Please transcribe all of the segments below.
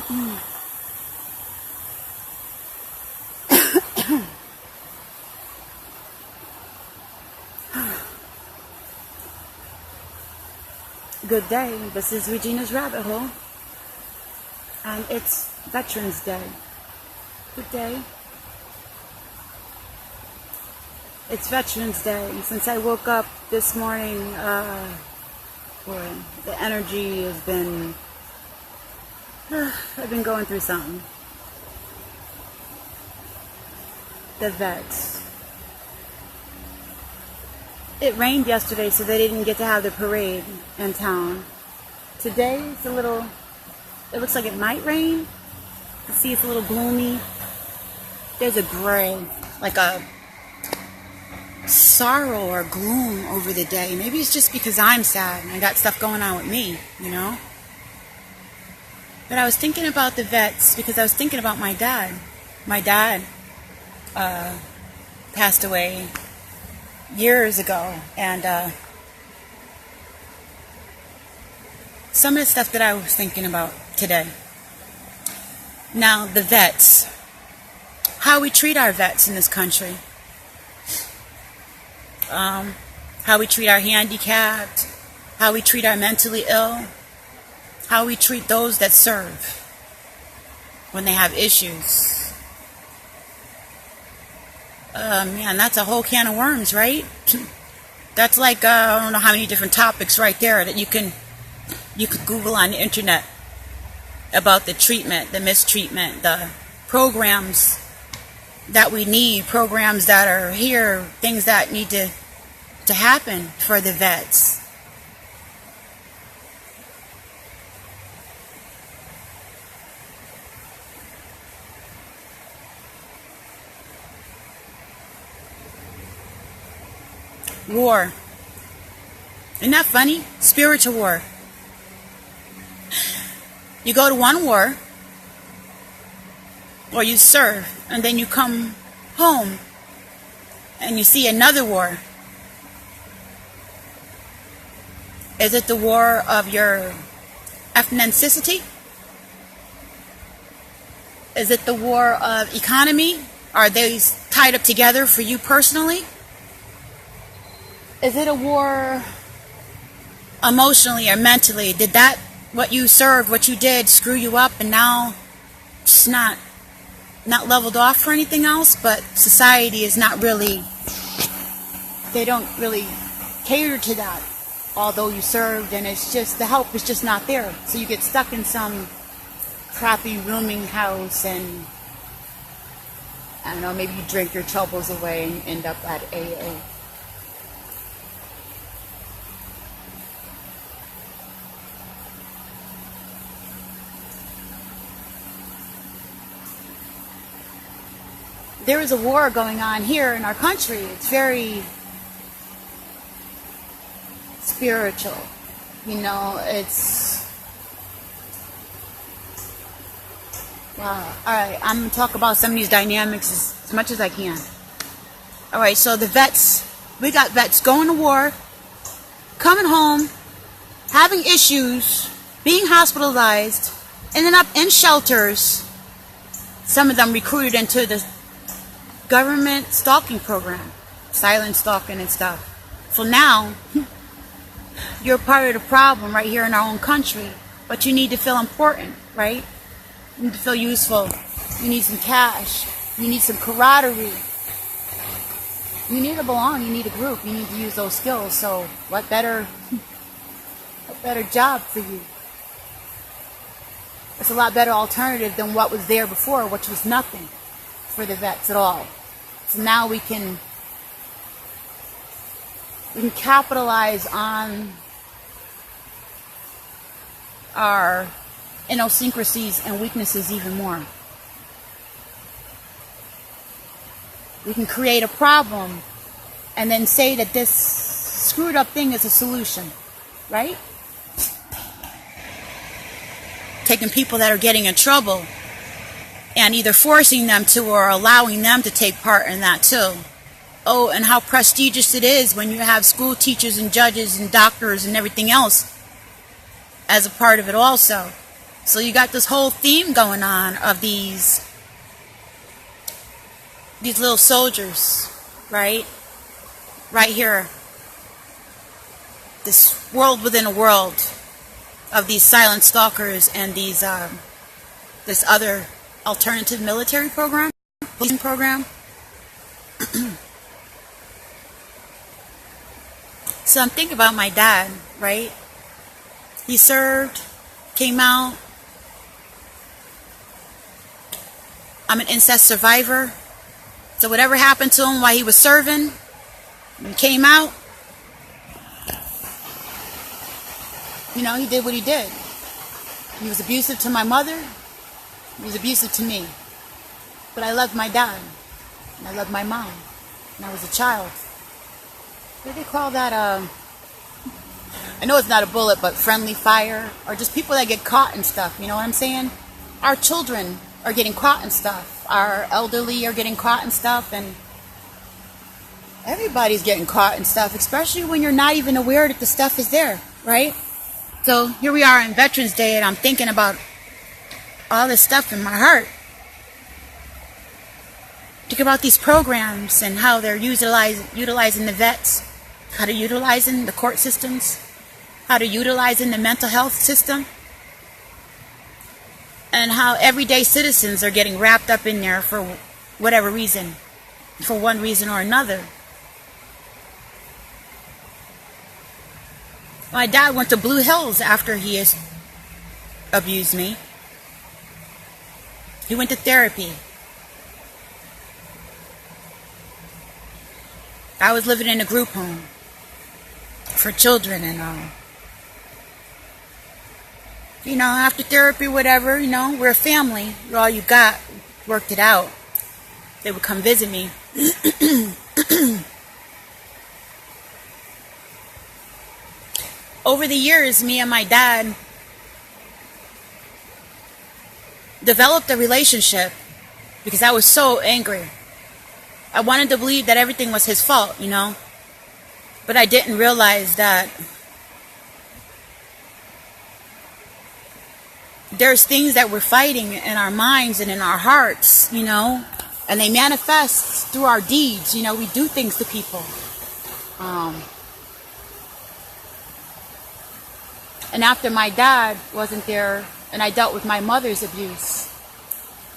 Good day. This is Regina's Rabbit Hole, and it's Veterans Day. Good day. It's Veterans Day, and since I woke up this morning, boy, the energy has been, I've been going through something. The vets. It rained yesterday, so they didn't get to have the parade in town. Today, it's a little, it looks like it might rain. You can see it's a little gloomy. There's a gray, like a sorrow or gloom over the day. Maybe it's just because I'm sad and I got stuff going on with me, you know? But I was thinking about the vets because I was thinking about my dad. My dad passed away years ago, and some of the stuff that I was thinking about today. Now, the vets. How we treat our vets in this country. How we treat our handicapped. How we treat our mentally ill. How we treat those that serve when they have issues. Man, that's a whole can of worms, right? That's like, I don't know how many different topics right there that you could Google on the internet about the treatment, the mistreatment, the programs that we need, programs that are here, things that need to happen for the vets. War. Isn't that funny? Spiritual war. You go to one war, or you serve, and then you come home and you see another war. Is it the war of your ethnicity? Is it the war of economy? Are these tied up together for you personally? Is it a war emotionally or mentally? Did that, what you served, what you did, screw you up, and now it's not leveled off for anything else? But society is not really, they don't really cater to that, although you served, and it's just, the help is just not there. So you get stuck in some crappy rooming house, and I don't know, maybe you drink your troubles away and you end up at AA. There is a war going on here in our country. It's very spiritual. You know, it's... Wow. Alright, I'm going to talk about some of these dynamics as much as I can. Alright, so the vets. We got vets going to war, coming home, having issues, being hospitalized, ending up in shelters. Some of them recruited into the government stalking program, silent stalking and stuff. So now you're part of the problem right here in our own country, but you need to feel important, right? You need to feel useful. You need some cash. You need some camaraderie. You need to belong. You need a group. You need to use those skills. So what better job for you? It's a lot better alternative than what was there before, which was nothing for the vets at all. So now we can capitalize on our idiosyncrasies and weaknesses even more. We can create a problem and then say that this screwed up thing is a solution, right? Taking people that are getting in trouble and either forcing them to or allowing them to take part in that too. Oh, and how prestigious it is when you have school teachers and judges and doctors and everything else as a part of it also. So you got this whole theme going on of these little soldiers, right? Right here. This world within a world of these silent stalkers and these this other alternative military program, policing program. So I'm thinking about my dad, right? He served, came out. I'm an incest survivor. So whatever happened to him while he was serving, when he came out, you know, he did what he did. He was abusive to my mother. He was abusive to me. But I loved my dad. And I loved my mom. And I was a child. What do they call that? I know it's not a bullet, but friendly fire. Or just people that get caught in stuff. You know what I'm saying? Our children are getting caught in stuff. Our elderly are getting caught in stuff. And everybody's getting caught in stuff. Especially when you're not even aware that the stuff is there. Right? So here we are on Veterans Day, and I'm thinking about all this stuff in my heart. Think about these programs and how they're utilizing the vets, how they're utilizing the court systems, how they're utilizing the mental health system, and how everyday citizens are getting wrapped up in there for whatever reason, for one reason or another. My dad went to Blue Hills after he abused me. He went to therapy. I was living in a group home for children, and you know, after therapy, whatever, you know, we're a family. You're all you got. Worked it out. They would come visit me. Over the years, me and my dad developed a relationship because I was so angry. I wanted to believe that everything was his fault, you know. But I didn't realize that there's things that we're fighting in our minds and in our hearts, you know. And they manifest through our deeds, you know. We do things to people. And after my dad wasn't there, and I dealt with my mother's abuse,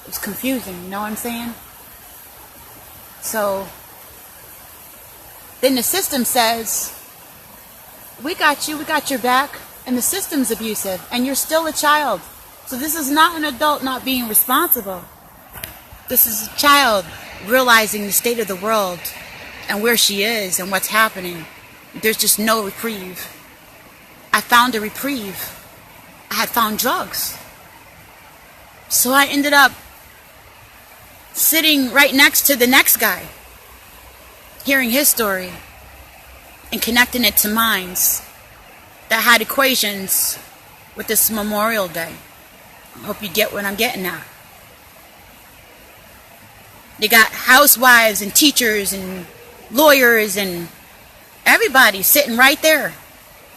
it was confusing, you know what I'm saying? So, then the system says, we got you, we got your back, and the system's abusive, and you're still a child. So this is not an adult not being responsible. This is a child realizing the state of the world, and where she is, and what's happening. There's just no reprieve. I found a reprieve. I had found drugs. So I ended up sitting right next to the next guy, hearing his story and connecting it to mine that had equations with this Memorial Day. I hope you get what I'm getting at. You got housewives and teachers and lawyers and everybody sitting right there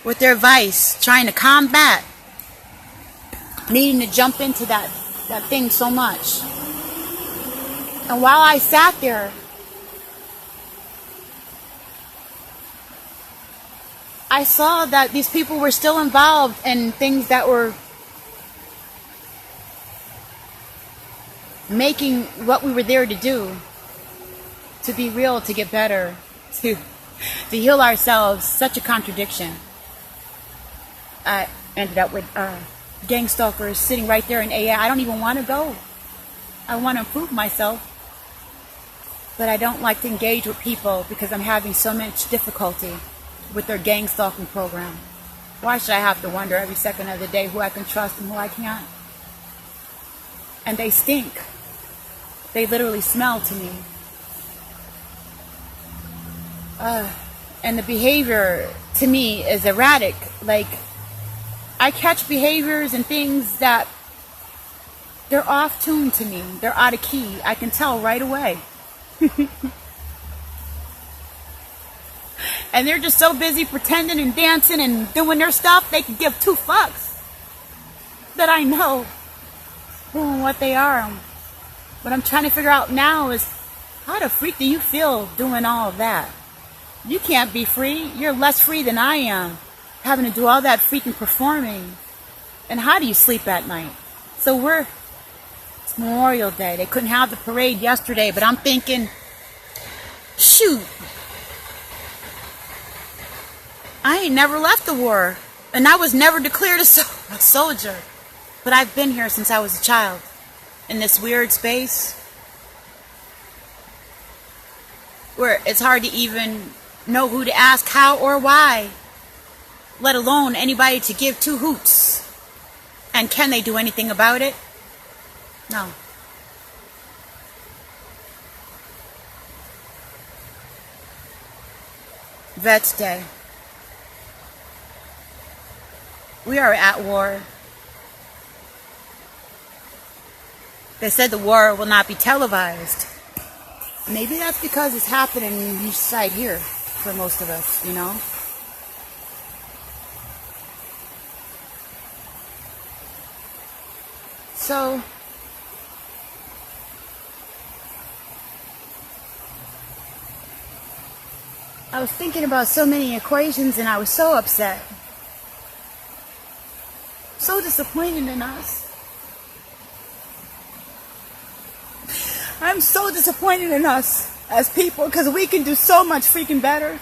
with their vice, trying to combat, needing to jump into that thing so much. And while I sat there, I saw that these people were still involved in things that were making what we were there to do, to be real, to get better, to heal ourselves. Such a contradiction. I ended up with gang stalkers sitting right there in AA. I don't even want to go. I want to improve myself. But I don't like to engage with people because I'm having so much difficulty with their gang stalking program. Why should I have to wonder every second of the day who I can trust and who I can't? And they stink. They literally smell to me. And the behavior to me is erratic. Like, I catch behaviors and things that they're off tune to me. They're out of key. I can tell right away. And they're just so busy pretending and dancing and doing their stuff, they can give two fucks. that I know who and what they are. What I'm trying to figure out now is, how the freak do you feel doing all of that? You can't be free. You're less free than I am, having to do all that freaking performing. And how do you sleep at night? So it's Memorial Day. They couldn't have the parade yesterday, but I'm thinking, shoot, I ain't never left the war. And I was never declared a soldier. But I've been here since I was a child, in this weird space where it's hard to even know who to ask how or why, let alone anybody to give two hoots. And can they do anything about it? No. Vets Day. We are at war. They said the war will not be televised. Maybe that's because it's happening each side here for most of us, you know? So, I was thinking about so many equations and I was so upset. So disappointed in us. I'm so disappointed in us as people because we can do so much freaking better.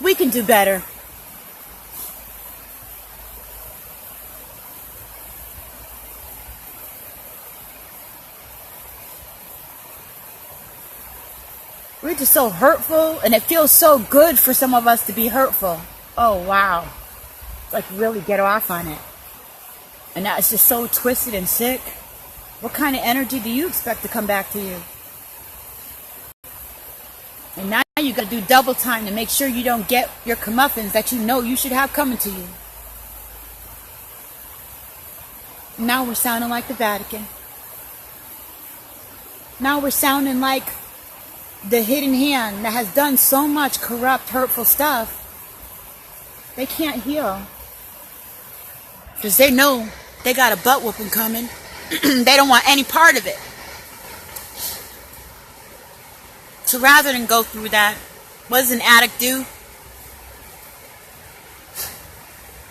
We can do better. We're just so hurtful, and it feels so good for some of us to be hurtful. Oh, wow. Like, really get off on it. And now it's just so twisted and sick. What kind of energy do you expect to come back to you? And now you got to do double time to make sure you don't get your comeuppance that you know you should have coming to you. Now we're sounding like the Vatican. Now we're sounding like the hidden hand that has done so much corrupt, hurtful stuff. They can't heal. Because they know they got a butt whooping coming. They don't want any part of it. So rather than go through that, what does an addict do?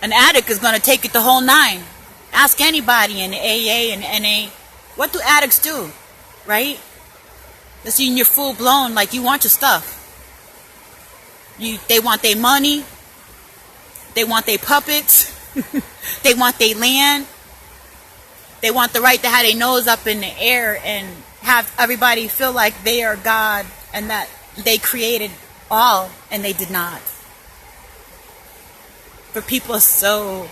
An addict is going to take it the whole nine. Ask anybody in AA and NA, what do addicts do? Right? They're seeing you're full blown, like you want your stuff. They want their money. They want their puppets. They want their land. They want the right to have their nose up in the air and have everybody feel like they are God and that they created all, and they did not. For people so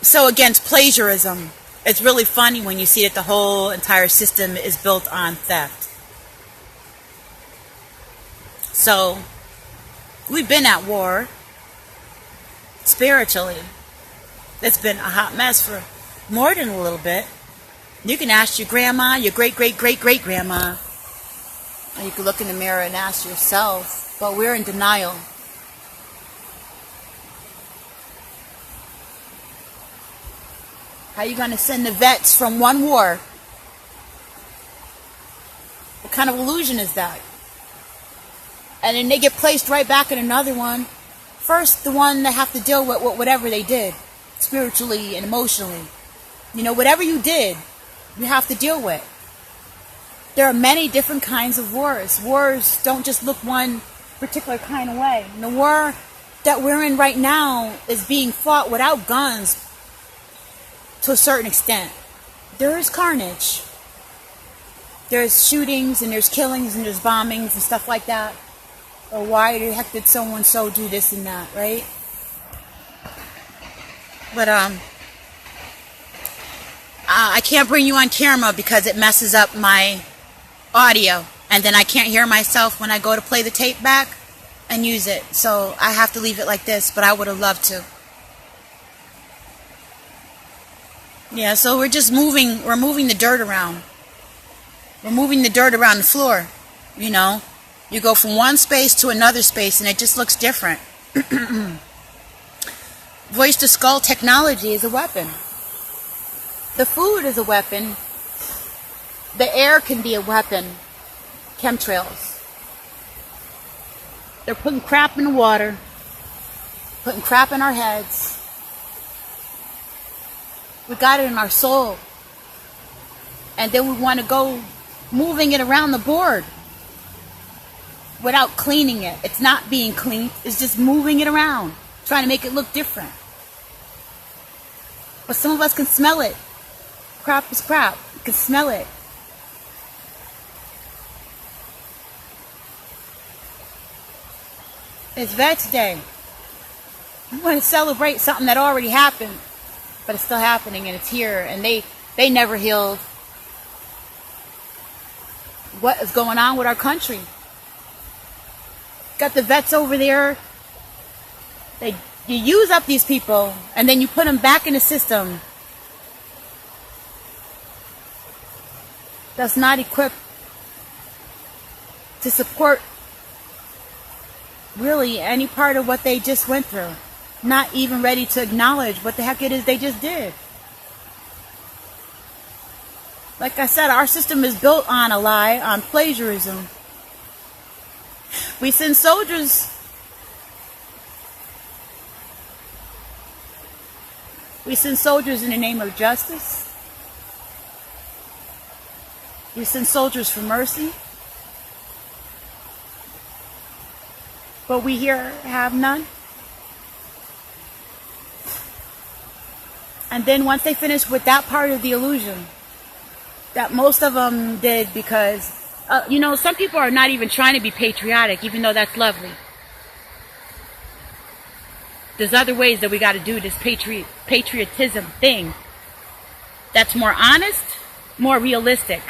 against plagiarism. It's really funny when you see that the whole entire system is built on theft. So, we've been at war spiritually. It's been a hot mess for more than a little bit. You can ask your grandma, your great-great-great-great-grandma. Or you can look in the mirror and ask yourself. But we're in denial. How are you going to send the vets from one war? What kind of illusion is that? And then they get placed right back in another one. First, the one that have to deal with whatever they did, spiritually and emotionally. You know, whatever you did, you have to deal with. There are many different kinds of wars. Wars don't just look one particular kind of way. And the war that we're in right now is being fought without guns. To a certain extent, there is carnage. There's shootings and there's killings and there's bombings and stuff like that. Or why the heck did someone so do this and that, right? But I can't bring you on camera because it messes up my audio, and then I can't hear myself when I go to play the tape back and use it. So I have to leave it like this, but I would have loved to. Yeah, so we're moving the dirt around. We're moving the dirt around the floor, you know. You go from one space to another space and it just looks different. Voice to skull technology is a weapon. The food is a weapon. The air can be a weapon. Chemtrails. They're putting crap in the water, putting crap in our heads. We got it in our soul. And then we want to go moving it around the board without cleaning it. It's not being cleaned. It's just moving it around, trying to make it look different. But some of us can smell it. Crap is crap. You can smell it. It's Vets Day. We want to celebrate something that already happened, but it's still happening and it's here, and they never healed what is going on with our country. Got the vets over there. You use up these people and then you put them back in the system that's not equipped to support really any part of what they just went through. Not even ready to acknowledge what the heck it is they just did. Like I said, our system is built on a lie, on plagiarism. We send soldiers. We send soldiers in the name of justice. We send soldiers for mercy. But we here have none. And then once they finish with that part of the illusion, that most of them did because, some people are not even trying to be patriotic, even though that's lovely. There's other ways that we got to do this patriotism thing that's more honest, more realistic.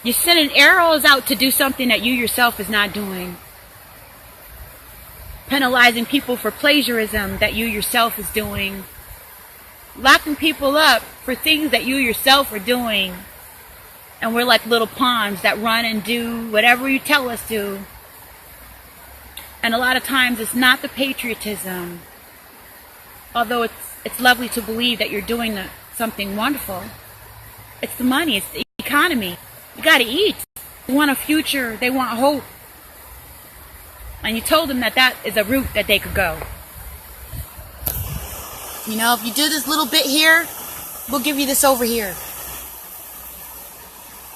You're sending arrows out to do something that you yourself is not doing. Penalizing people for plagiarism that you yourself is doing. Locking people up for things that you yourself are doing. And we're like little pawns that run and do whatever you tell us to. And a lot of times it's not the patriotism. Although it's lovely to believe that you're doing something wonderful. It's the money, it's the economy. You gotta eat. They want a future, they want hope. And you told them that is a route that they could go. If you do this little bit here, we'll give you this over here.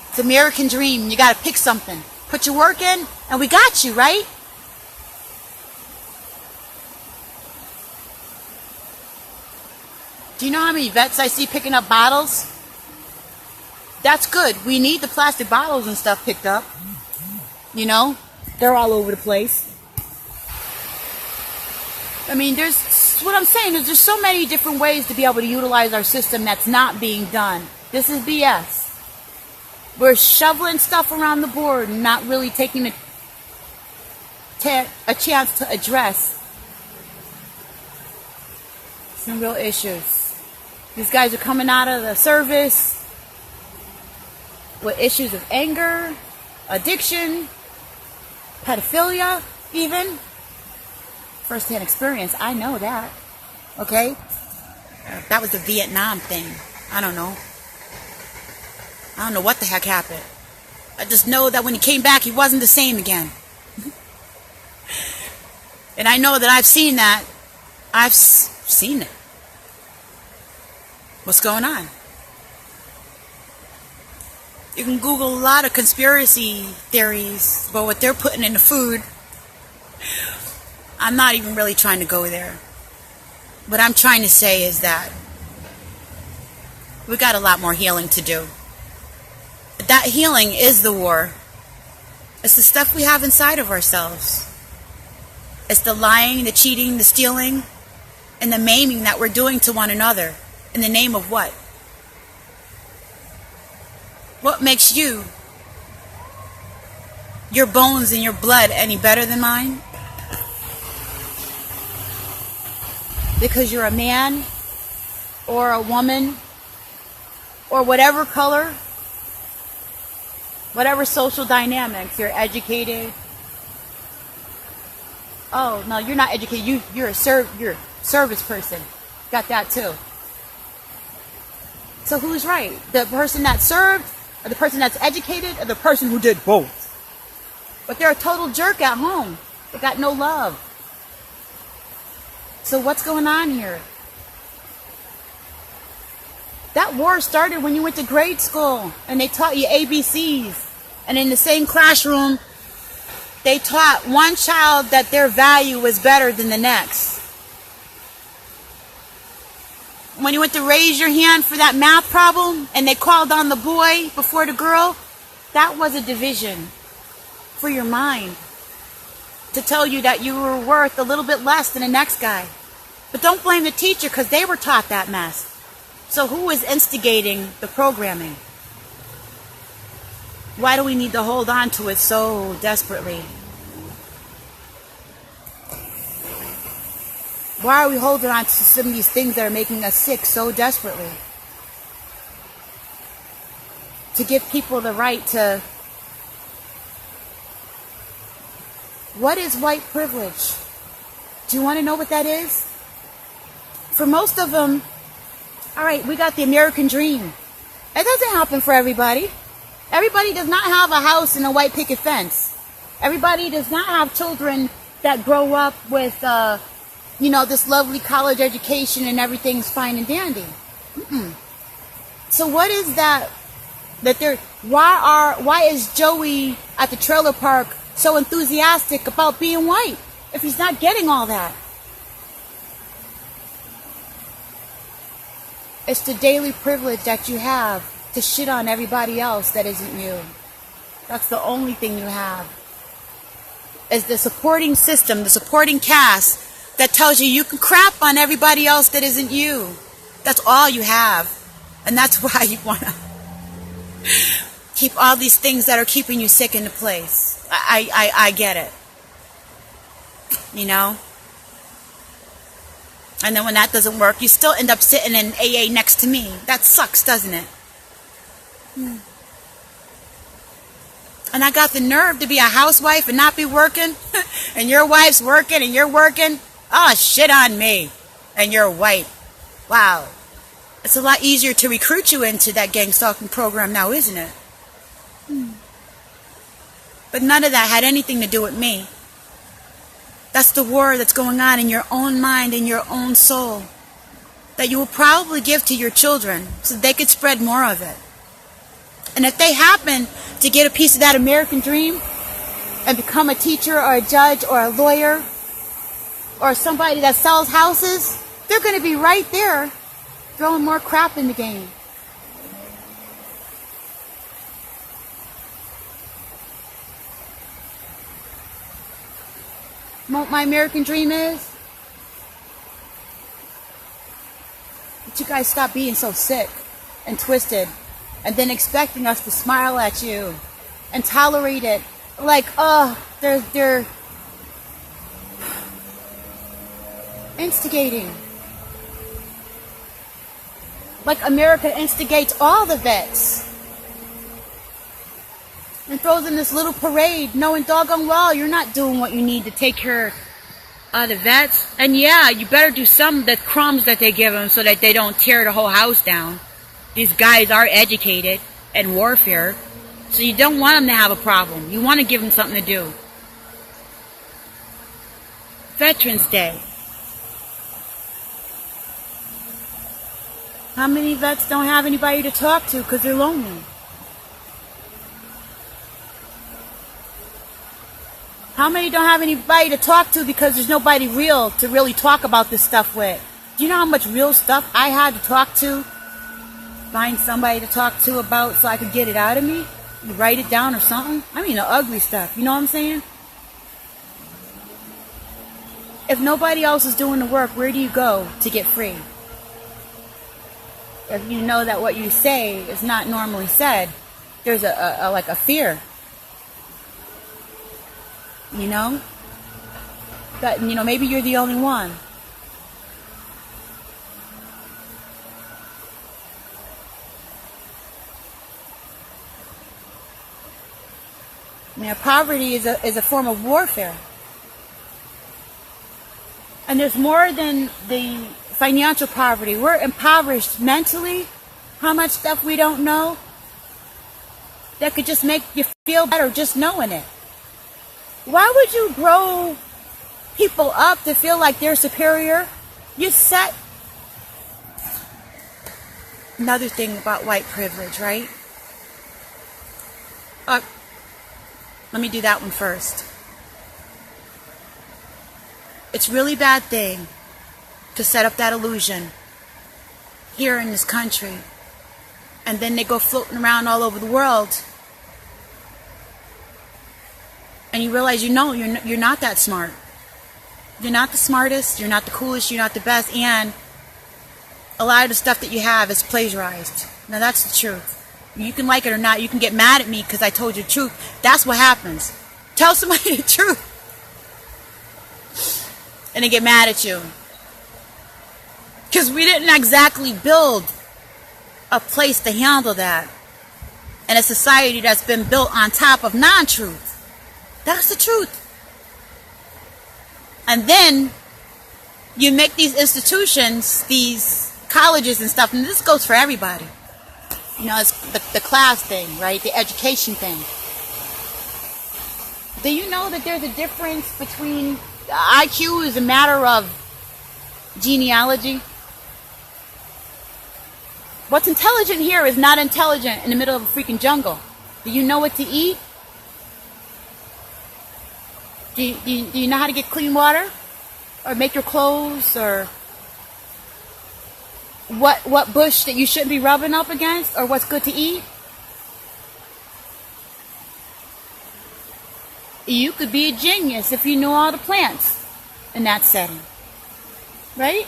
It's an American dream. You gotta pick something. Put your work in, and we got you, right? Do you know how many vets I see picking up bottles? That's good. We need the plastic bottles and stuff picked up. They're all over the place. There's what I'm saying is there's so many different ways to be able to utilize our system that's not being done. This is BS. We're shoveling stuff around the board and not really taking a chance to address some real issues. These guys are coming out of the service with issues of anger, addiction, pedophilia, even. First-hand experience, I know that. Okay? That was the Vietnam thing. I don't know what the heck happened. I just know that when he came back, he wasn't the same again. And I know that I've seen that. I've seen it. What's going on? You can Google a lot of conspiracy theories about what they're putting in the food. I'm not even really trying to go there. What I'm trying to say is that we got a lot more healing to do. That healing is the war. It's the stuff we have inside of ourselves. It's the lying, the cheating, the stealing, and the maiming that we're doing to one another. In the name of what? What makes you, your bones and your blood, any better than mine? Because you're a man or a woman or whatever color, whatever social dynamics. You're educated. Oh no, you're not educated. You're a service person. Got that too. So who's right? The person that served, or the person that's educated, or the person who did both? But they're a total jerk at home. They got no love. So what's going on here? That war started when you went to grade school and they taught you ABCs. And in the same classroom, they taught one child that their value was better than the next. When you went to raise your hand for that math problem and they called on the boy before the girl, that was a division for your mind to tell you that you were worth a little bit less than the next guy. But don't blame the teacher because they were taught that mess. So who is instigating the programming? Why do we need to hold on to it so desperately? Why are we holding on to some of these things that are making us sick so desperately? To give people the right to... What is white privilege? Do you want to know what that is? For most of them, all right, we got the American dream. It doesn't happen for everybody. Everybody does not have a house and a white picket fence. Everybody does not have children that grow up with, this lovely college education and everything's fine and dandy. So what is that they're, why is Joey at the trailer park so enthusiastic about being white if he's not getting all that? It's the daily privilege that you have to shit on everybody else that isn't you. That's the only thing you have. Is the supporting system, the supporting cast that tells you can crap on everybody else that isn't you. That's all you have. And that's why you want to keep all these things that are keeping you sick into place. I get it. You know? And then when that doesn't work, you still end up sitting in AA next to me. That sucks, doesn't it? And I got the nerve to be a housewife and not be working. And your wife's working and you're working. Oh, shit on me. And you're white. Wow. It's a lot easier to recruit you into that gang stalking program now, isn't it? But none of that had anything to do with me. That's the war that's going on in your own mind, in your own soul, that you will probably give to your children so they could spread more of it. And if they happen to get a piece of that American dream and become a teacher or a judge or a lawyer or somebody that sells houses, they're going to be right there throwing more crap in the game. What my American dream is? That you guys stop being so sick and twisted and then expecting us to smile at you and tolerate it. Like, they're instigating. Like America instigates all the vets and throws in this little parade knowing doggone well you're not doing what you need to take care of the vets. And yeah, you better do some of the crumbs that they give them so that they don't tear the whole house down. These guys are educated in warfare, so you don't want them to have a problem. You want to give them something to do. Veterans Day. How many vets don't have anybody to talk to because they're lonely? How many don't have anybody to talk to because there's nobody real to really talk about this stuff with? Do you know how much real stuff I had to talk to? Find somebody to talk to about so I could get it out of me? You write it down or something? I mean the ugly stuff, you know what I'm saying? If nobody else is doing the work, where do you go to get free? If you know that what you say is not normally said, there's a fear. You know? That, maybe you're the only one. Poverty is a form of warfare. And there's more than the financial poverty. We're impoverished mentally. How much stuff we don't know that could just make you feel better just knowing it. Why would you grow people up to feel like they're superior? You set... Another thing about white privilege, right? Let me do that one first. It's a really bad thing to set up that illusion here in this country, and then they go floating around all over the world, and you realize you're not that smart. You're not the smartest, you're not the coolest, you're not the best, and a lot of the stuff that you have is plagiarized. Now that's the truth. You can like it or not, you can get mad at me because I told you the truth. That's what happens. Tell somebody the truth, and they get mad at you. Because we didn't exactly build a place to handle that. And a society that's been built on top of non-truth. That's the truth. And then you make these institutions, these colleges and stuff, and this goes for everybody. It's the class thing, right? The education thing. Do you know that there's a difference between... IQ is a matter of genealogy. What's intelligent here is not intelligent in the middle of a freaking jungle. Do you know what to eat? Do you know how to get clean water? Or make your clothes? Or what bush that you shouldn't be rubbing up against? Or what's good to eat? You could be a genius if you knew all the plants in that setting. Right?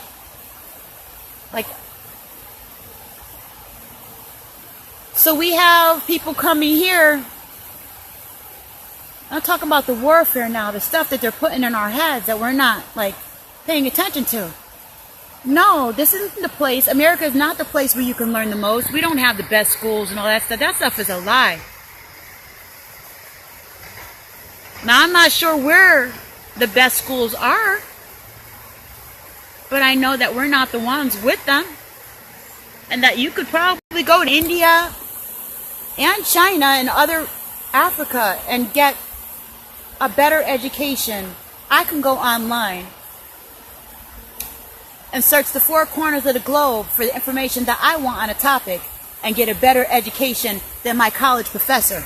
So we have people coming here. I'm talking about the warfare now, the stuff that they're putting in our heads that we're not, paying attention to. No, this isn't the place. America is not the place where you can learn the most. We don't have the best schools and all that stuff. That stuff is a lie. Now, I'm not sure where the best schools are, but I know that we're not the ones with them, and that you could probably go to India and China and other Africa and get a better education. I can go online and search the four corners of the globe for the information that I want on a topic and get a better education than my college professor.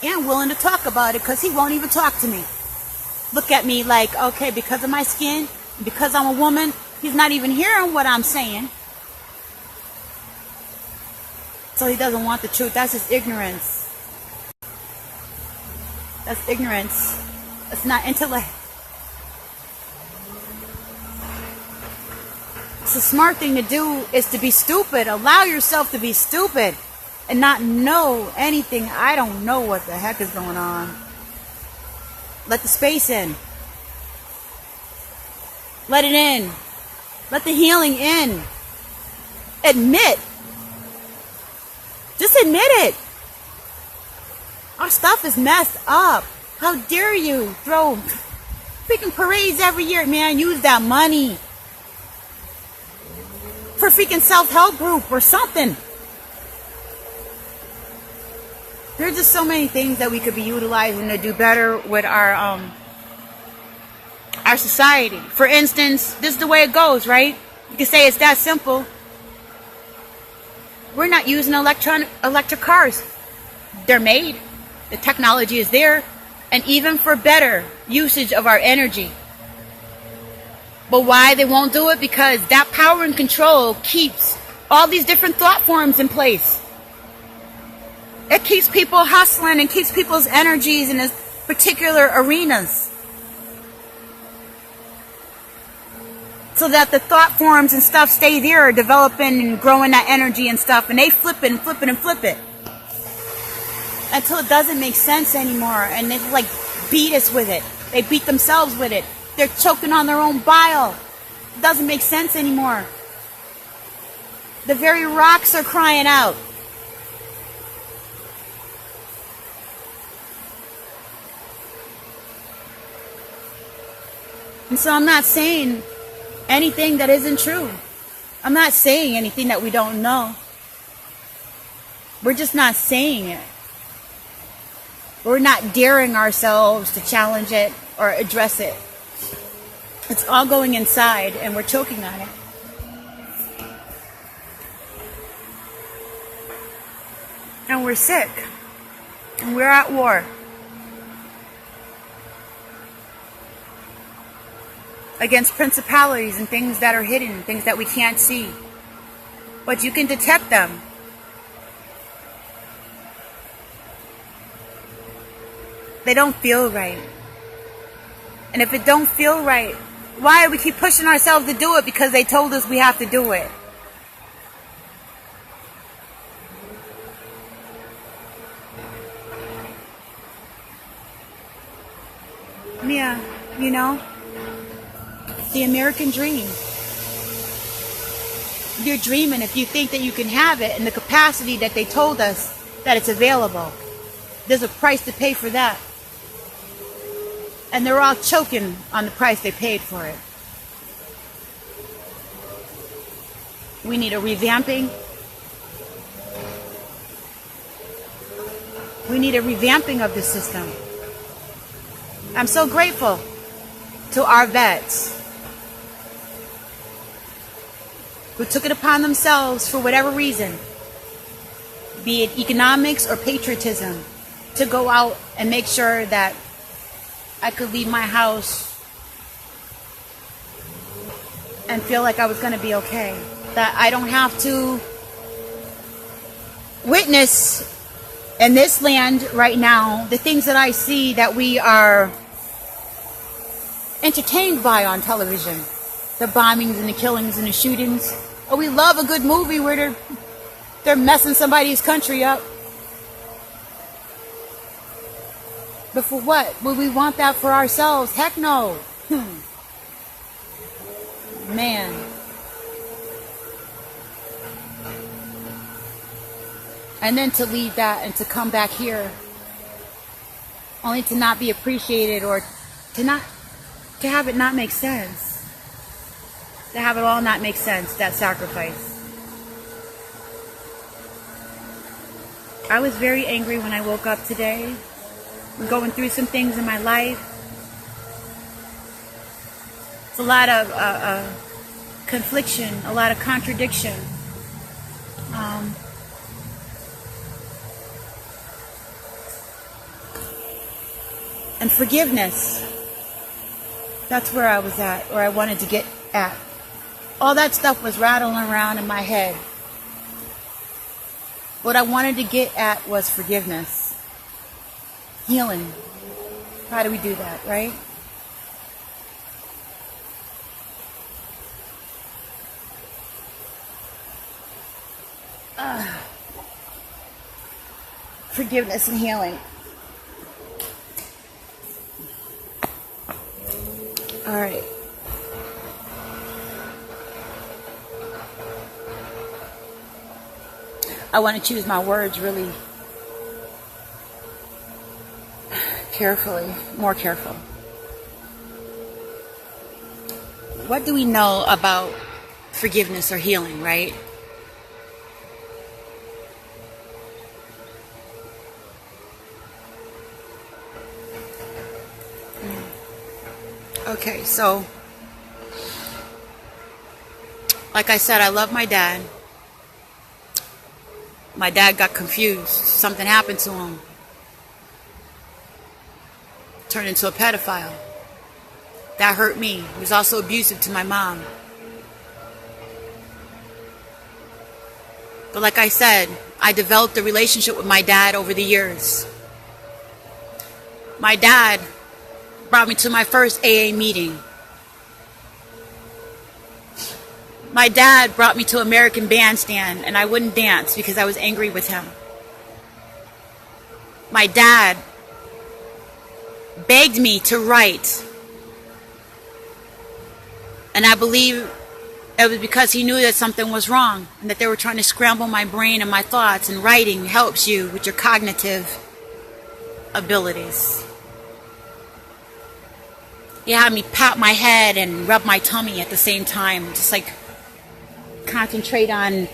And willing to talk about it because he won't even talk to me. Look at me like, okay, because of my skin, because I'm a woman, he's not even hearing what I'm saying. So he doesn't want the truth. That's just ignorance. That's ignorance. It's not intellect. It's a smart thing to do is to be stupid. Allow yourself to be stupid. And not know anything. I don't know what the heck is going on. Let the space in. Let it in. Let the healing in. Admit. Just admit it. Our stuff is messed up. How dare you throw freaking parades every year, man. Use that money for freaking self-help group or something. There's just so many things that we could be utilizing to do better with our society. For instance, this is the way it goes, right? You can say it's that simple. We're not using electric cars. They're made. The technology is there. And even for better usage of our energy. But why they won't do it? Because that power and control keeps all these different thought forms in place. It keeps people hustling and keeps people's energies in this particular arenas. So that the thought forms and stuff stay there, developing and growing that energy and stuff. And they flip it and flip it and flip it. Until it doesn't make sense anymore. And they beat us with it. They beat themselves with it. They're choking on their own bile. It doesn't make sense anymore. The very rocks are crying out. And so I'm not saying anything that isn't true. I'm not saying anything that we don't know. We're just not saying it. We're not daring ourselves to challenge it or address it. It's all going inside and we're choking on it. And we're sick. And we're at war. Against principalities and things that are hidden, things that we can't see. But you can detect them. They don't feel right. And if it don't feel right, why do we keep pushing ourselves to do it? Because they told us we have to do it. Yeah, you know, the American dream. You're dreaming if you think that you can have it in the capacity that they told us that it's available. There's a price to pay for that. And they're all choking on the price they paid for it. We need a revamping. We need a revamping of the system. I'm so grateful to our vets who took it upon themselves for whatever reason, be it economics or patriotism, to go out and make sure that I could leave my house and feel like I was going to be okay. That I don't have to witness in this land right now the things that I see that we are entertained by on television. The bombings and the killings and the shootings. Oh, we love a good movie where they're messing somebody's country up. But for what? Would we want that for ourselves? Heck no. Man. And then to leave that and to come back here only to not be appreciated or to have it not make sense. To have it all not make sense, that sacrifice. I was very angry when I woke up today. I'm going through some things in my life. It's a lot of confliction, a lot of contradiction. And forgiveness. That's where I was at, or I wanted to get at. All that stuff was rattling around in my head. What I wanted to get at was forgiveness. Healing. How do we do that, right? Forgiveness and healing. All right. I want to choose my words really carefully, more careful. What do we know about forgiveness or healing, right? Okay, so like I said, I love my dad. My dad got confused. Something happened to him. Turned into a pedophile. That hurt me. He was also abusive to my mom. But like I said, I developed a relationship with my dad over the years. My dad brought me to my first AA meeting. My dad brought me to American Bandstand and I wouldn't dance because I was angry with him. My dad begged me to write. And I believe it was because he knew that something was wrong and that they were trying to scramble my brain and my thoughts, and writing helps you with your cognitive abilities. He had me pat my head and rub my tummy at the same time. Just like concentrate on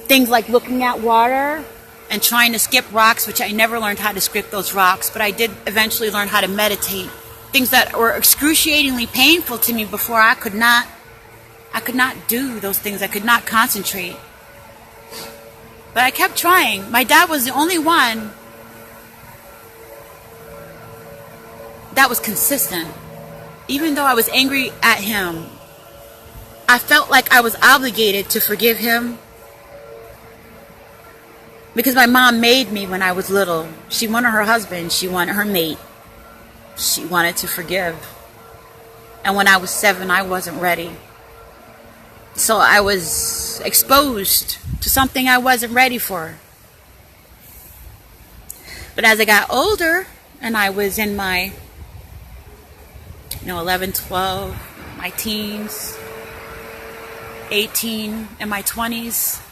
things like looking at water and trying to skip rocks, which I never learned how to skip those rocks, but I did eventually learn how to meditate. Things that were excruciatingly painful to me before. I could not do those things. I could not concentrate. But I kept trying. My dad was the only one that was consistent. Even though I was angry at him, I felt like I was obligated to forgive him. Because my mom made me when I was little. She wanted her husband. She wanted her mate. She wanted to forgive. And when I was 7, I wasn't ready. So I was exposed to something I wasn't ready for. But as I got older, and I was in my 11, 12, my teens, 18, and my 20s,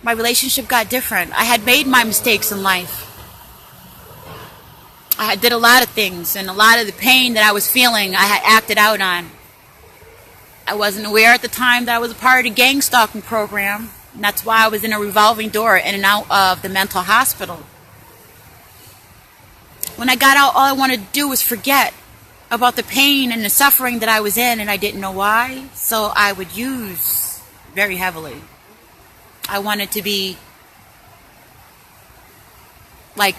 my relationship got different. I had made my mistakes in life. I did a lot of things, and a lot of the pain that I was feeling, I had acted out on. I wasn't aware at the time that I was a part of a gang stalking program, and that's why I was in a revolving door in and out of the mental hospital. When I got out, all I wanted to do was forget about the pain and the suffering that I was in, and I didn't know why, so I would use very heavily. I wanted to be like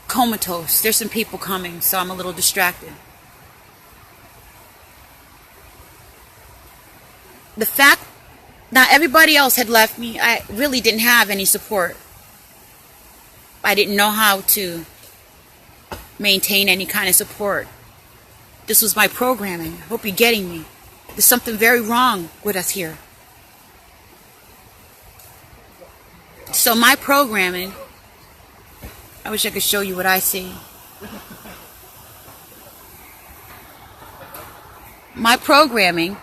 comatose. There's some people coming, so I'm a little distracted. The fact that everybody else had left me, I really didn't have any support. I didn't know how to maintain any kind of support. This was my programming. I hope you're getting me. There's something very wrong with us here. So my programming, I wish I could show you what I see. My programming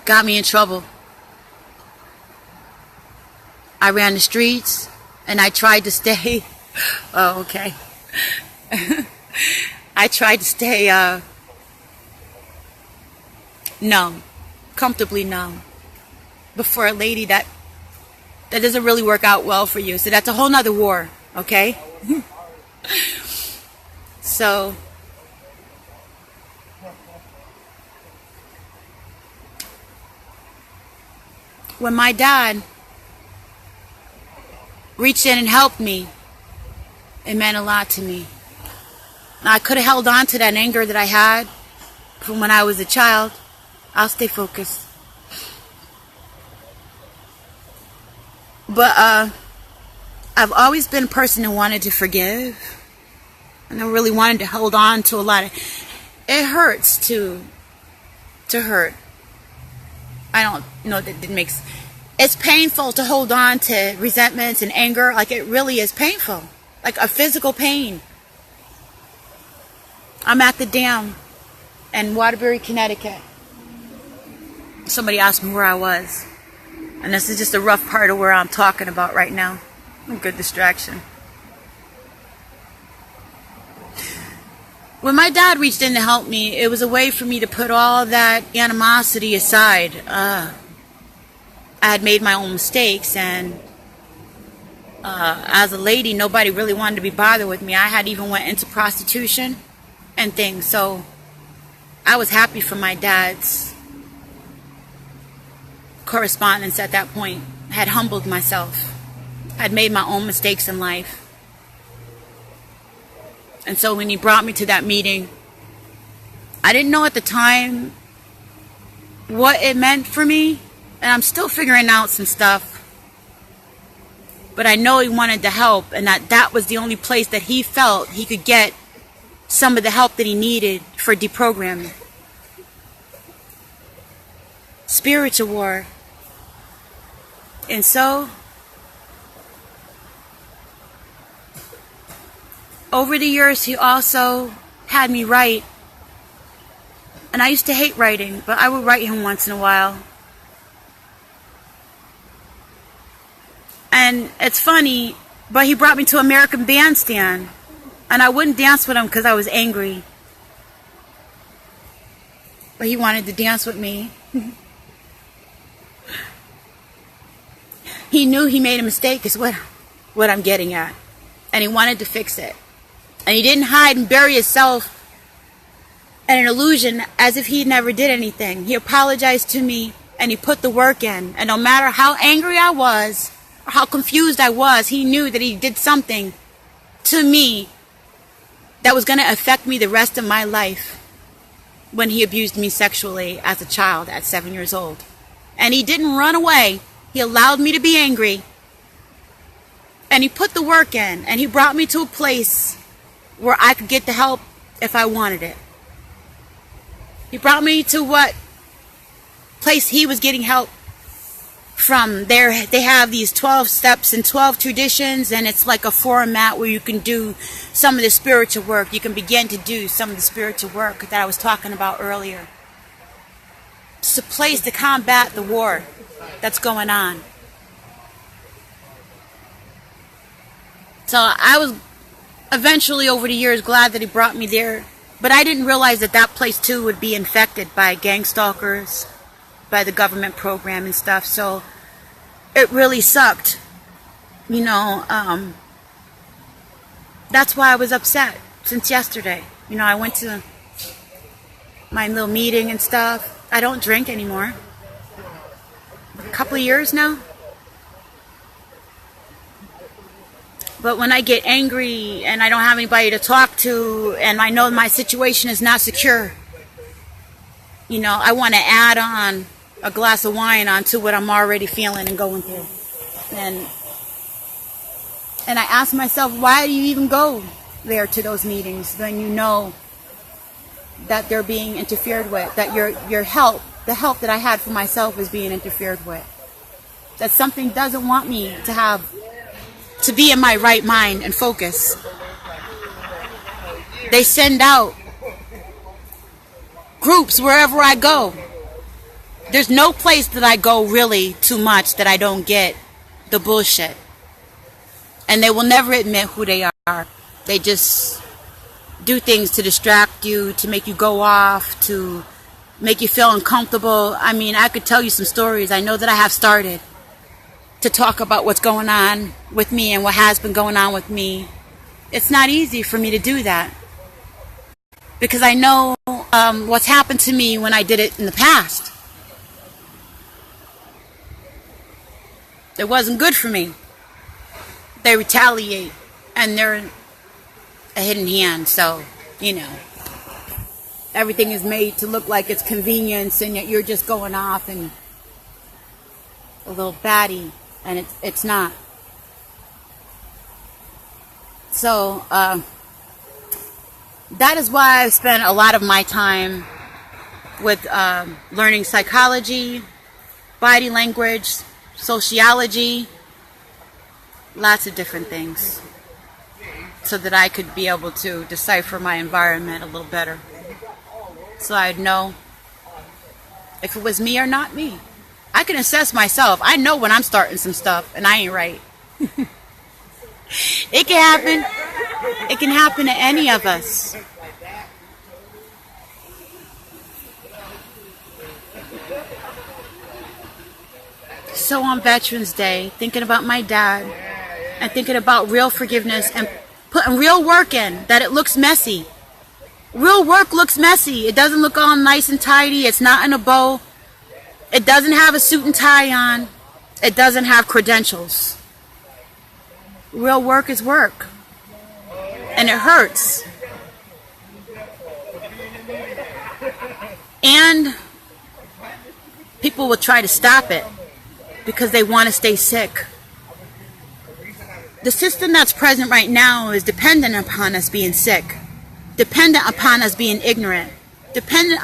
got me in trouble. I ran the streets and I tried to stay. Oh, okay. I tried to stay numb, comfortably numb, before a lady that doesn't really work out well for you. So that's a whole nother war, okay? So when my dad reached in and helped me, it meant a lot to me. Now, I could have held on to that anger that I had from when I was a child. I'll stay focused. But I've always been a person who wanted to forgive. And I really wanted to hold on to a lot of... It hurts to hurt. I don't know that it makes... It's painful to hold on to resentments and anger. Like, it really is painful. Like a physical pain. I'm at the dam in Waterbury, Connecticut. Somebody asked me where I was. And this is just a rough part of where I'm talking about right now. A good distraction. When my dad reached in to help me, it was a way for me to put all that animosity aside. I had made my own mistakes, and as a lady, nobody really wanted to be bothered with me. I had even went into prostitution and things, so I was happy for my dad's correspondence at that point. I had humbled myself. I had made my own mistakes in life. And so when he brought me to that meeting, I didn't know at the time what it meant for me. And I'm still figuring out some stuff. But I know he wanted to help, and that was the only place that he felt he could get some of the help that he needed for deprogramming. Spiritual war. And so, over the years, he also had me write. And I used to hate writing, but I would write him once in a while. And it's funny, But he brought me to American Bandstand, and I wouldn't dance with him because I was angry. But he wanted to dance with me. He knew he made a mistake is what I'm getting at. And he wanted to fix it. And he didn't hide and bury himself in an illusion as if he never did anything. He apologized to me and he put the work in. And no matter how angry I was or how confused I was, he knew that he did something to me that was going to affect me the rest of my life when he abused me sexually as a child at 7 years old. And he didn't run away. He allowed me to be angry. And he put the work in. And he brought me to a place where I could get the help if I wanted it. He brought me to what place he was getting help from. There, they have these 12 steps and 12 traditions, and it's like a format where you can do some of the spiritual work. You can begin to do some of the spiritual work that I was talking about earlier. It's a place to combat the war that's going on. So I was eventually, over the years, glad that he brought me there. But I didn't realize that that place, too, would be infected by gang stalkers, by the government program and stuff. So it really sucked. You know, that's why I was upset since yesterday. You know, I went to my little meeting and stuff. I don't drink anymore. A couple of years now. But when I get angry and I don't have anybody to talk to and I know my situation is not secure, you know, I want to add on a glass of wine onto what I'm already feeling and going through. And I ask myself, why do you even go there to those meetings when you know that they're being interfered with, that your help, the help that I had for myself is being interfered with, that something doesn't want me to be in my right mind and focus. They send out groups wherever I go. There's no place that I go really too much that I don't get the bullshit. And they will never admit who they are. They just do things to distract you, to make you go off, to make you feel uncomfortable. I mean, I could tell you some stories. I know that I have started to talk about what's going on with me and what has been going on with me. It's not easy for me to do that because I know what's happened to me when I did it in the past. It wasn't good for me. They retaliate and they're a hidden hand, so, you know, everything is made to look like it's convenience and yet you're just going off and a little batty. And it's not. So that is why I spent a lot of my time with learning psychology, body language, sociology, lots of different things, so that I could be able to decipher my environment a little better. So I'd know if it was me or not me. I can assess myself. I know when I'm starting some stuff and I ain't right. It can happen. It can happen to any of us. So on Veterans Day, thinking about my dad and thinking about real forgiveness and putting real work in, that it looks messy. Real work looks messy. It doesn't look all nice and tidy. It's not in a bow. It doesn't have a suit and tie on. It doesn't have credentials. Real work is work. And it hurts. And people will try to stop it because they want to stay sick. The system that's present right now is dependent upon us being sick, dependent upon us being ignorant, dependent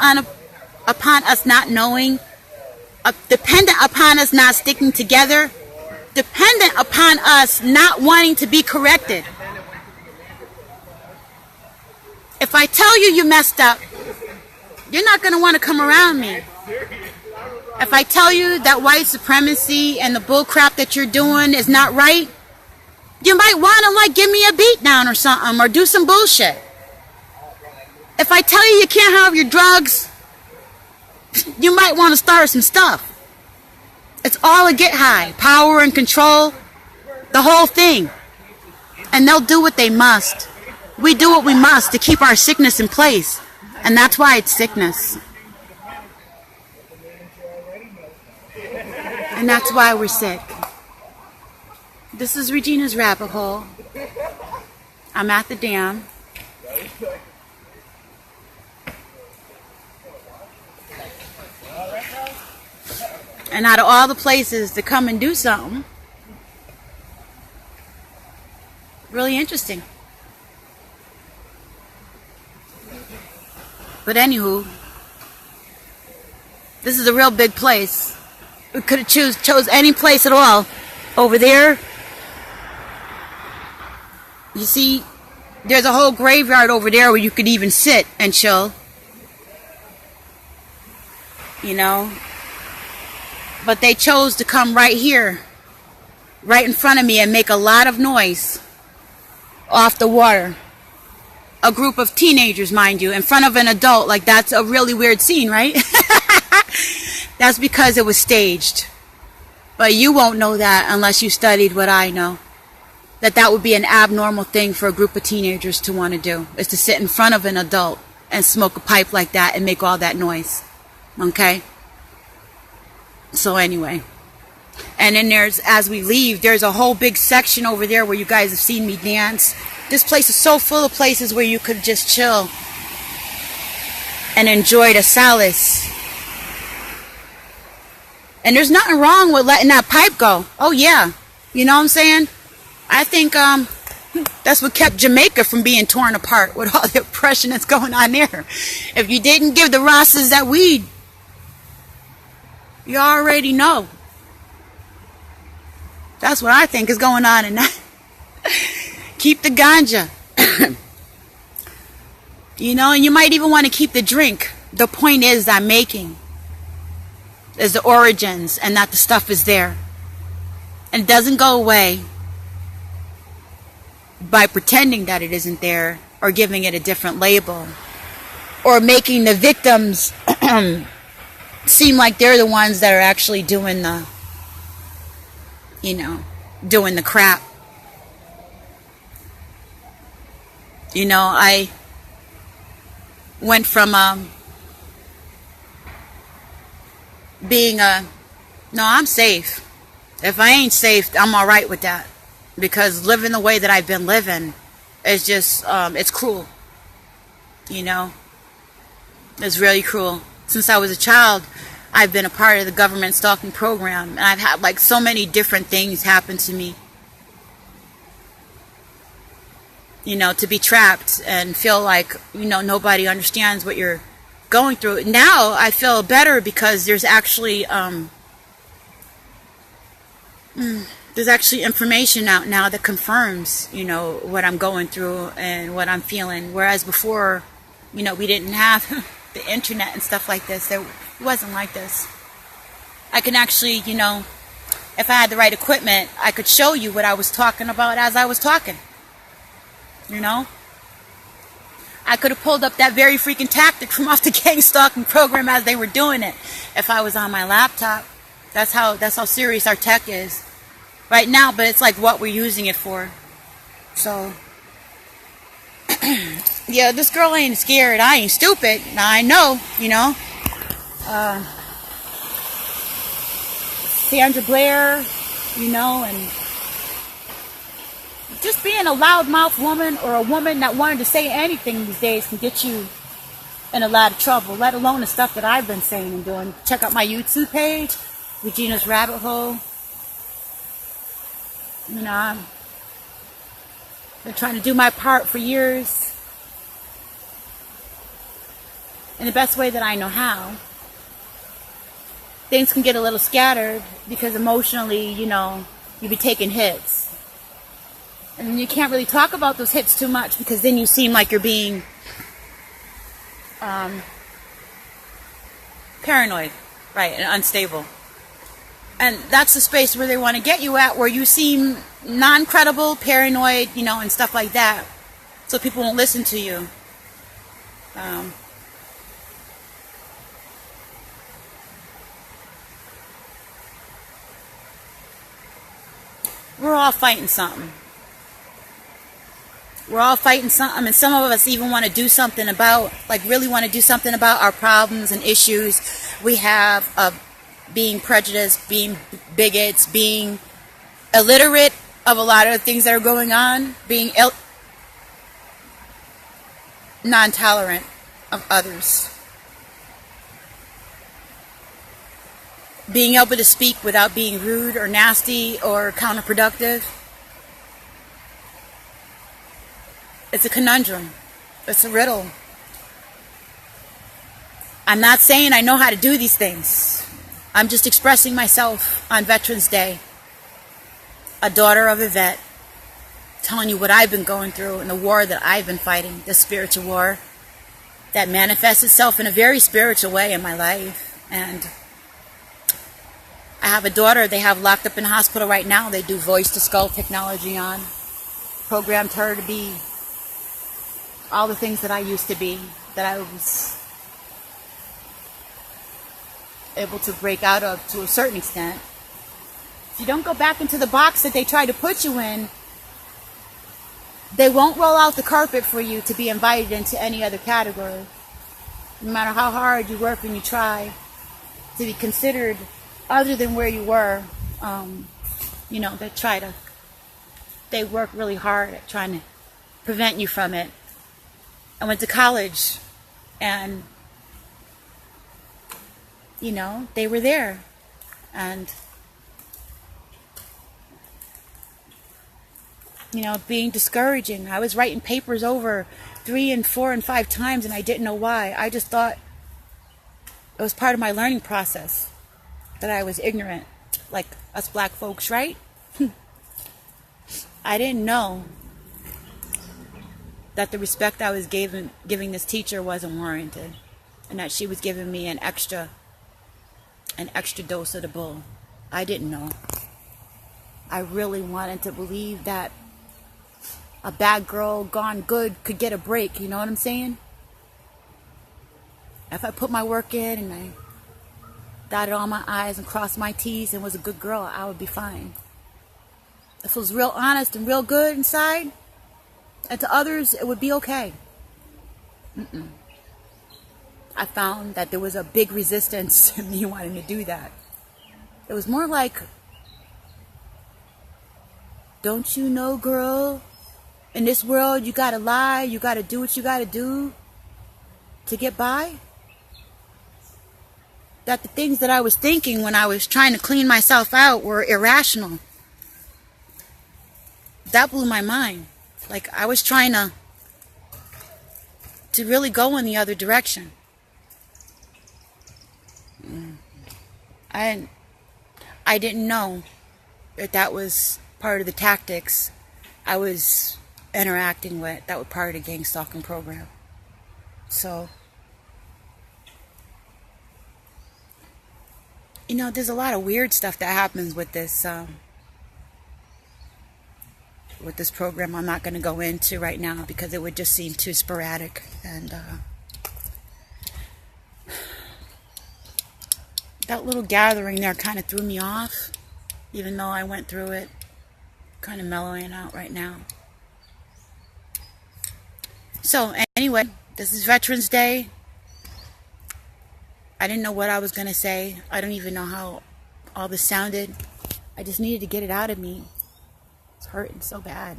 upon us not knowing, dependent upon us not sticking together, dependent upon us not wanting to be corrected. If I tell you you messed up, you're not going to want to come around me. If I tell you that white supremacy and the bull crap that you're doing is not right, you might want to like give me a beat down or something, or do some bullshit. If I tell you you can't have your drugs, you might want to start some stuff. It's all a get high, power and control, the whole thing. And they'll do what they must. We do what we must to keep our sickness in place. And that's why it's sickness. And that's why we're sick. This is Regina's Rabbit Hole. I'm at the dam. And out of all the places to come and do something, really interesting. But anywho, this is a real big place. We could have chose any place at all. Over there, you see, there's a whole graveyard over there where you could even sit and chill. You know? But they chose to come right here, right in front of me, and make a lot of noise off the water. A group of teenagers, mind you, in front of an adult. Like, that's a really weird scene, right? That's because it was staged. But you won't know that unless you studied what I know. That would be an abnormal thing for a group of teenagers to want to do, is to sit in front of an adult and smoke a pipe like that and make all that noise. Okay? So anyway, and then there's, as we leave, there's a whole big section over there where you guys have seen me dance. This place is so full of places where you could just chill and enjoy the solace. And there's nothing wrong with letting that pipe go. Oh yeah, you know what I'm saying? I think that's what kept Jamaica from being torn apart, with all the oppression that's going on there. If you didn't give the Rastas that weed, you already know. That's what I think is going on in that. Keep the ganja. You know, and you might even want to keep the drink. The point is I'm making is the origins, and that the stuff is there. And it doesn't go away by pretending that it isn't there, or giving it a different label, or making the victims seem like they're the ones that are actually doing the, you know, doing the crap. You know, I went from being no, I'm safe. If I ain't safe, I'm alright with that. Because living the way that I've been living is just, it's cruel. You know? It's really cruel. Since I was a child, I've been a part of the government stalking program, and I've had like so many different things happen to me. You know, to be trapped and feel like, you know, nobody understands what you're going through. Now I feel better because there's actually information out now that confirms, you know, what I'm going through and what I'm feeling. Whereas before, you know, we didn't have the internet and stuff like this. It wasn't like this. I can actually, you know, if I had the right equipment, I could show you what I was talking about as I was talking. You know? I could have pulled up that very freaking tactic from off the gang stalking program as they were doing it if I was on my laptop. That's how serious our tech is right now, but it's like what we're using it for. So yeah, this girl ain't scared. I ain't stupid. Now I know, you know. Sandra Blair, you know, and just being a loudmouth woman, or a woman that wanted to say anything these days, can get you in a lot of trouble, let alone the stuff that I've been saying and doing. Check out my YouTube page, Regina's Rabbit Hole. You know, I've been trying to do my part for years in the best way that I know how. Things can get a little scattered because emotionally, you know, you be taking hits. And you can't really talk about those hits too much, because then you seem like you're being paranoid, right, and unstable. And that's the space where they want to get you at, where you seem non-credible, paranoid, and stuff like that. So people won't listen to you. We're all fighting something. We're all fighting something, and some of us even want to do something about, really want to do something about our problems and issues we have of being prejudiced, being bigots, being illiterate of a lot of things that are going on, being non-tolerant of others, being able to speak without being rude or nasty or counterproductive. It's a conundrum. It's a riddle. I'm not saying I know how to do these things. I'm just expressing myself on Veterans Day. A daughter of a vet, telling you what I've been going through and the war that I've been fighting, the spiritual war that manifests itself in a very spiritual way in my life. And I have a daughter they have locked up in the hospital right now. They do voice to skull technology on. Programmed her to be all the things that I used to be, that I was able to break out of to a certain extent. If you don't go back into the box that they try to put you in, they won't roll out the carpet for you to be invited into any other category. No matter how hard you work and you try to be considered other than where you were, they work really hard at trying to prevent you from it. I went to college, and they were there, and being discouraging. I was writing papers over 3 and 4 and 5 times, and I didn't know why. I just thought it was part of my learning process, that I was ignorant, like us black folks, right? I didn't know that the respect I was giving this teacher wasn't warranted, and that she was giving me an extra dose of the bull. I didn't know. I really wanted to believe that a bad girl gone good could get a break, you know what I'm saying? If I put my work in and I dotted all my I's and crossed my T's and was a good girl, I would be fine. If it was real honest and real good inside, and to others, it would be okay. I found that there was a big resistance to me wanting to do that. It was more like, don't you know, girl, in this world you gotta lie, you gotta do what you gotta do to get by? That the things that I was thinking when I was trying to clean myself out were irrational. That blew my mind. Like, I was trying to really go in the other direction. I didn't know that was part of the tactics I was interacting with, that were part of the gang stalking program. So, there's a lot of weird stuff that happens with this program. I'm not going to go into right now because it would just seem too sporadic, and that little gathering there kind of threw me off, even though I went through it, kind of mellowing out right now. So anyway, this is Veterans Day. I didn't know what I was going to say. I don't even know how all this sounded. I just needed to get it out of me. It's hurting so bad.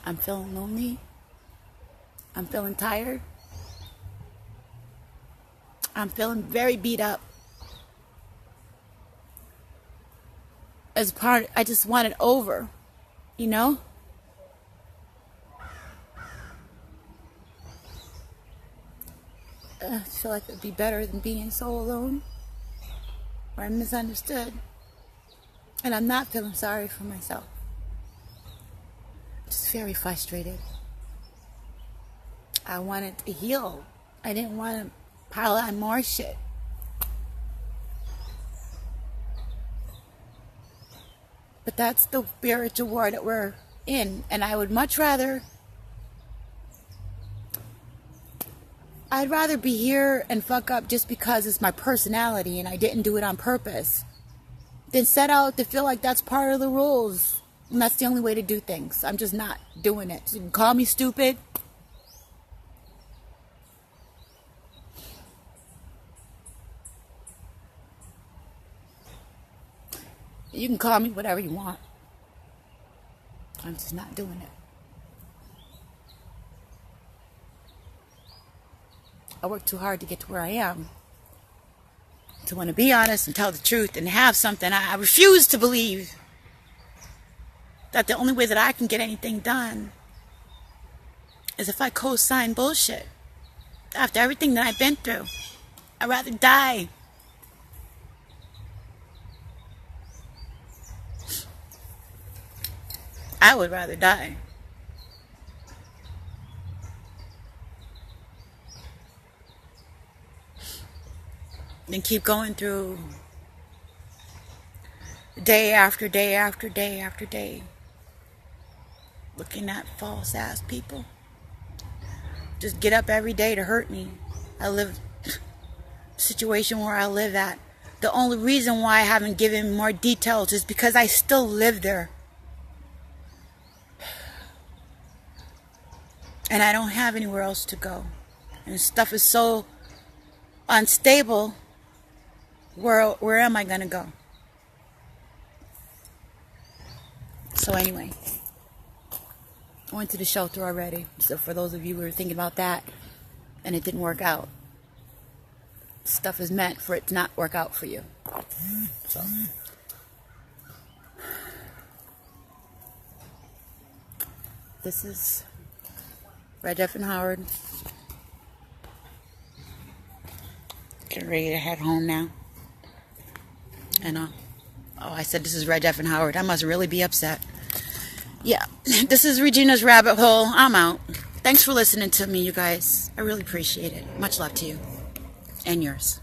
I'm feeling lonely. I'm feeling tired. I'm feeling very beat up. As part, I just want it over, I feel like it'd be better than being so alone, or I'm misunderstood, and I'm not feeling sorry for myself. Just very frustrated. I wanted to heal. I didn't want to pile on more shit. But that's the spiritual war that we're in. And I would much rather... I'd rather be here and fuck up just because it's my personality and I didn't do it on purpose than set out to feel like that's part of the rules. And that's the only way to do things. I'm just not doing it. So you can call me stupid. You can call me whatever you want. I'm just not doing it. I worked too hard to get to where I am. To want to be honest and tell the truth and have something. I refuse to believe that the only way that I can get anything done is if I co-sign bullshit. After everything that I've been through, I'd rather die. I would rather die. Than keep going through day after day after day after day looking at false ass people. Just get up every day to hurt me. I live a situation where I live at. The only reason why I haven't given more details is because I still live there. And I don't have anywhere else to go. And stuff is so unstable. Where am I going to go? So anyway, I went to the shelter already. So for those of you who were thinking about that and it didn't work out, stuff is meant for it to not work out for you. So this is Red Jeff and Howard. Getting ready to head home now. And oh, I said this is Red Jeff and Howard. I must really be upset. Yeah, this is Regina's Rabbit Hole. I'm out. Thanks for listening to me, you guys. I really appreciate it. Much love to you. And yours.